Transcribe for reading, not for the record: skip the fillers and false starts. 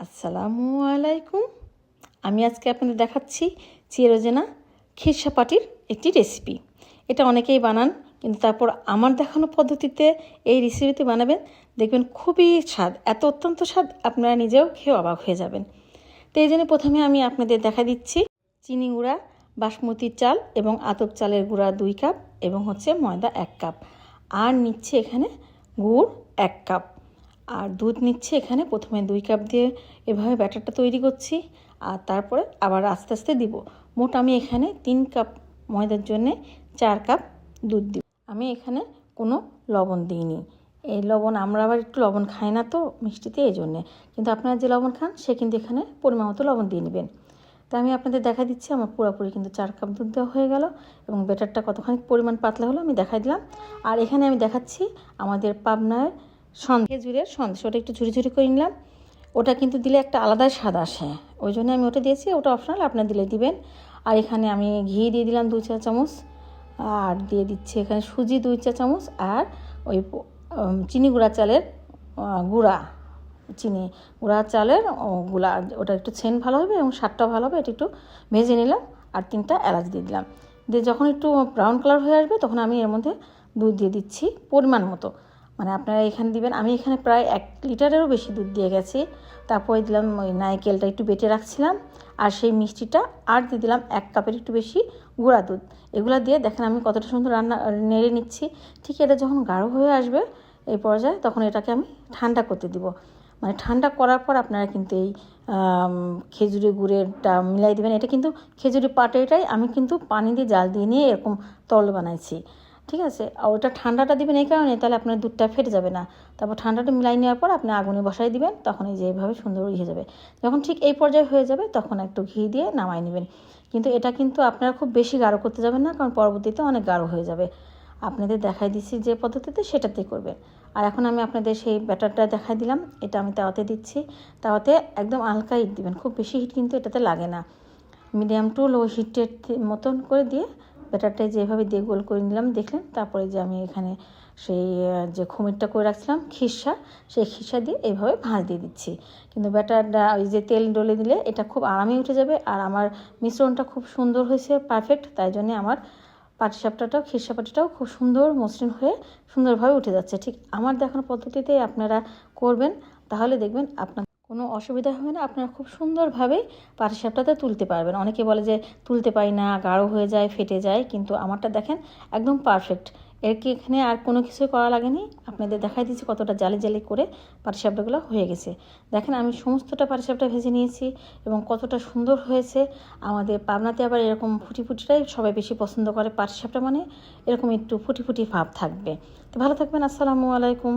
আসসালামু আলাইকুম। আমি আজকে আপনাদের দেখাচ্ছি চিরচেনা খিরসাপাটির একটি রেসিপি। এটা অনেকেই বানান, কিন্তু তারপর আমার দেখানো পদ্ধতিতে এই রেসিপিতে বানাবেন, দেখবেন খুবই স্বাদ, এত অত্যন্ত স্বাদ আপনারা নিজেও খেয়ে অবাক হয়ে যাবেন। তো এই জন্য প্রথমে আমি আপনাদের দেখা দিচ্ছি চিনি গুঁড়া, বাসমতি চাল এবং আতপ চালের গুঁড়া 2 কাপ এবং ময়দা 1 কাপ, আর নিচ্ছে এখানে গুড় 1 কাপ, আর দুধ নিচ্ছে এখানে প্রথমে 2 কাপ দিয়ে এভাবে ব্যাটারটা তৈরি করছি, আর তারপরে আবার আস্তে আস্তে দিব। মোট আমি এখানে 3 কাপ ময়দার জন্যে 4 কাপ দুধ দিব। আমি এখানে কোনো লবণ দিইনি। এই লবণ আমরা আবার একটু লবণ খাই না তো মিষ্টিতে, এই জন্যে। কিন্তু আপনারা যে লবণ খান সে কিন্তু এখানে পরিমাণ মতো লবণ দিয়ে নেবেন। তো আমি আপনাদের দেখা দিচ্ছি আমার পুরোপুরি কিন্তু 4 কাপ দুধ দেওয়া হয়ে গেল, এবং ব্যাটারটা কতখানি পরিমাণ পাতলা হলো আমি দেখাই দিলাম। আর এখানে আমি দেখাচ্ছি আমাদের পাবনার খেজুরের সন্দেশ, ওটা একটু ঝুরি ঝুরি করে নিলাম। ওটা কিন্তু দিলে একটা আলাদাই স্বাদ আসে, ওই জন্য আমি ওটা দিয়েছি। ওটা অপশনাল, আপনারা দিলে দিবেন। আর এখানে আমি ঘি দিয়ে দিলাম 2 চা চামচ, আর দিয়ে দিচ্ছি এখানে সুজি 2 চা চামচ, আর ওই চিনি গুঁড়া চালের গুঁড়া, চিনি গুঁড়া চালের গুঁড়া, ওটা একটু সেন্ট ভালো হবে এবং স্বাদটাও ভালো হবে। এটা একটু ভেজে নিলাম, আর 3টা এলাচ দিয়ে দিলাম। দিয়ে যখন একটু ব্রাউন কালার হয়ে আসবে তখন আমি এর মধ্যে দুধ দিয়ে দিচ্ছি পরিমাণ মতো। মানে আপনারা এখানে দিবেন, আমি এখানে প্রায় 1 লিটারেরও বেশি দুধ দিয়ে গেছি। তারপরে দিলাম ওই নারকেলটা একটু বেটে রাখছিলাম, আর সেই মিষ্টিটা, আর দিয়ে দিলাম 1 কাপের একটু বেশি গুঁড়া দুধ। এগুলো দিয়ে দেখেন আমি কতটা সুন্দর নেড়ে নিচ্ছি। ঠিক এটা যখন গাঢ় হয়ে আসবে এই পর্যায়ে, তখন এটাকে আমি ঠান্ডা করতে দিব। মানে ঠান্ডা করার পর আপনারা কিন্তু এই খেজুরি গুড়েরটা মিলাই দেবেন। এটা কিন্তু খেজুরি পাটাটাই আমি কিন্তু পানি দিয়ে জাল দিয়ে নিয়ে এরকম তল বানাইছি, ঠিক আছে। আর ওটা ঠান্ডাটা দিবেন এই কারণে, তাহলে আপনার দুধটা ফেটে যাবে না। তারপর ঠান্ডাটা মিলাই নেওয়ার পর আপনি আগুনে বসাই দিবেন, তখন এই যে এইভাবে সুন্দর হয়ে যাবে। যখন ঠিক এই পর্যায়ে হয়ে যাবে তখন একটু ঘি দিয়ে নামাই নেবেন। কিন্তু এটা কিন্তু আপনারা খুব বেশি গাঢ় করতে যাবেন না, কারণ পরবর্তীতে অনেক গাঢ় হয়ে যাবে। আপনাদের দেখাই দিচ্ছি যে পদ্ধতিতে, সেটাতেই করবেন। আর এখন আমি আপনাদের সেই ব্যাটারটা দেখাই দিলাম। এটা আমি তাওয়াতে দিচ্ছি। তাওয়াতে একদম হালকা হিট দিবেন, খুব বেশি হিট কিন্তু এটাতে লাগে না। মিডিয়াম টু লো হিটের মতন করে দিয়ে ব্যাটারটা যেভাবে দিয়ে গোল করে নিলাম, দেখলেন। তারপরে যে আমি এখানে সেই যে খমিরটা করে রাখছিলাম খিরসা, সেই খিরসা দিয়ে এইভাবে ভাঁজ দিয়ে দিচ্ছি। কিন্তু ব্যাটারটা ওই যে তেল ডলে দিলে এটা খুব আরামে উঠে যাবে। আর আমার মিশ্রণটা খুব সুন্দর হয়েছে, পারফেক্ট। তাই জন্যে আমার পাটিসাপটাটাও, খিরসাপাটিটাও খুব সুন্দর মসৃণ হয়ে সুন্দরভাবে উঠে যাচ্ছে। ঠিক আমার দেখানো পদ্ধতিতেই আপনারা করবেন, তাহলে দেখবেন আপনার কোনো অসুবিধা হবে না। আপনারা খুব সুন্দরভাবে পাটিসাপটাতে তুলতে পারবেন। অনেকে বলে যে তুলতে পারি না, গাঢ় হয়ে যায়, ফেটে যায়, কিন্তু আমারটা দেখেন একদম পারফেক্ট। এর কি এখানে আর কোনো কিছুই করা লাগেনি। আপনাদের দেখাই দিচ্ছি কতটা জালি জালি করে পাটিসাপটাগুলো হয়ে গেছে। দেখেন আমি সমস্তটা পাটিসাপটা ভেজে নিয়েছি এবং কতটা সুন্দর হয়েছে। আমাদের পাবনাতে আবার এরকম ফুটি ফুটিটাই সবাই বেশি পছন্দ করে। পাটিসাপটা মানে এরকম একটু ফুটি ফুটি ভাব থাকবে। তো ভালো থাকবেন। আসসালামু আলাইকুম।